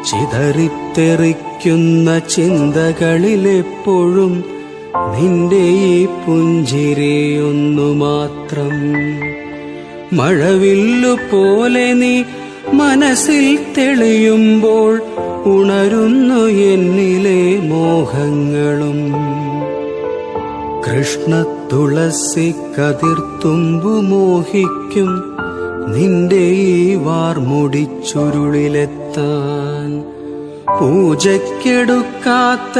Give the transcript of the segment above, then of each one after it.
ചിതറിത്തെറിക്കുന്ന ചിന്തകളിലെപ്പോഴും നിന്റെ ഈ പുഞ്ചിരിയൊന്നു മാത്രം. മഴവില്ലു പോലെ നീ മനസ്സിൽ തെളിയുമ്പോൾ ഉണരുന്നു എന്നിലെ മോഹങ്ങളും. കൃഷ്ണ തുളസി കതിർത്തുമ്പു മോഹിക്കും നിന്റെ ഈ വാർമുടിച്ചുരുളിലെത്താൻ. പൂജയ്ക്കെടുക്കാത്ത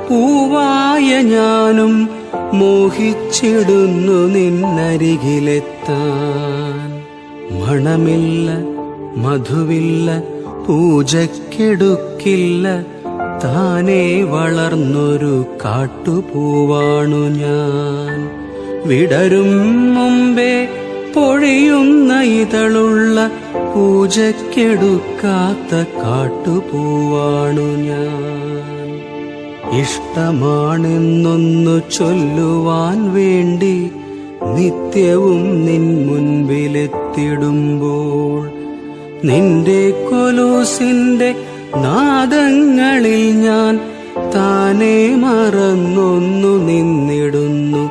പൂവായ ഞാനും മോഹിച്ചിടുന്നു നിന്നരികിലെത്താൻ. മണമില്ല മധുവില്ല പൂജയ്ക്കെടുക്കില്ല, താനേ വളർന്നൊരു കാട്ടുപൂവാണു ഞാൻ. വിടരും മുമ്പേ പൊഴിയുന്ന ഇതളുള്ള പൂജയ്ക്കെടുക്കാത്ത കാട്ടുപൂവാണു ഞാൻ. ഇഷ്ടമാണെന്നൊന്നു ചൊല്ലുവാൻ വേണ്ടി നിത്യവും നിൻ മുൻപിലെത്തിടുമ്പോൾ നിന്റെ കൊലൂസിന്റെ നാദങ്ങളിൽ ഞാൻ താനേ മറന്നൊന്നു നിന്നിടുന്നു.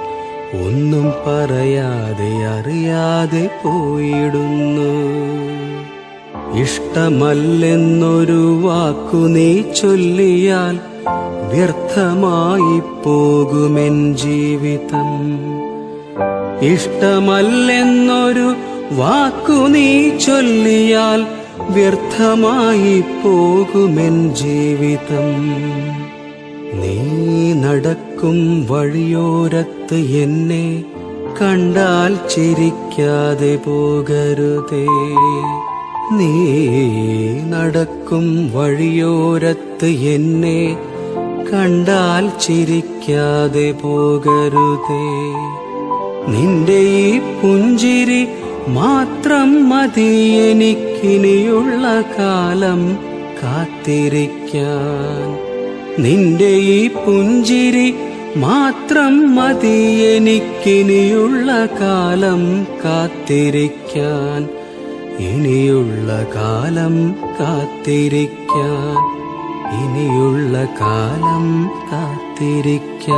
ഒന്നും പറയാതെ അറിയാതെ പോയിടുന്നു. ഇഷ്ടമല്ലെന്നൊരു വാക്കു നീ ചൊല്ലിയാൽ വ്യർത്ഥമായി പോകുമെൻ ജീവിതം. ഇഷ്ടമല്ലെന്നൊരു വാക്കു നീ ചൊല്ലിയാൽ വ്യർത്ഥമായി പോകുമെൻ ജീവിതം. നീ നടക്കും വഴിയോരത്ത് എന്നെ കണ്ടാൽ ചിരിക്കാതെ പോകരുതേ. നീ നടക്കും വഴിയോരത്ത് എന്നെ കണ്ടാൽ ചിരിക്കാതെ പോകരുതേ. നിന്റെ ഈ പുഞ്ചിരി മാത്രം മതി എനിക്കിനിയുള്ള കാലം കാത്തിരിക്കാൻ. നിന്റെ ഈ പുഞ്ചിരി മാത്രം മതി എനിക്കിനിയുള്ള കാലം കാത്തിരിക്കാൻ. ഇനിയുള്ള കാലം കാത്തിരിക്കാൻ. ഇനിയുള്ള കാലം കാത്തിരിക്കാൻ.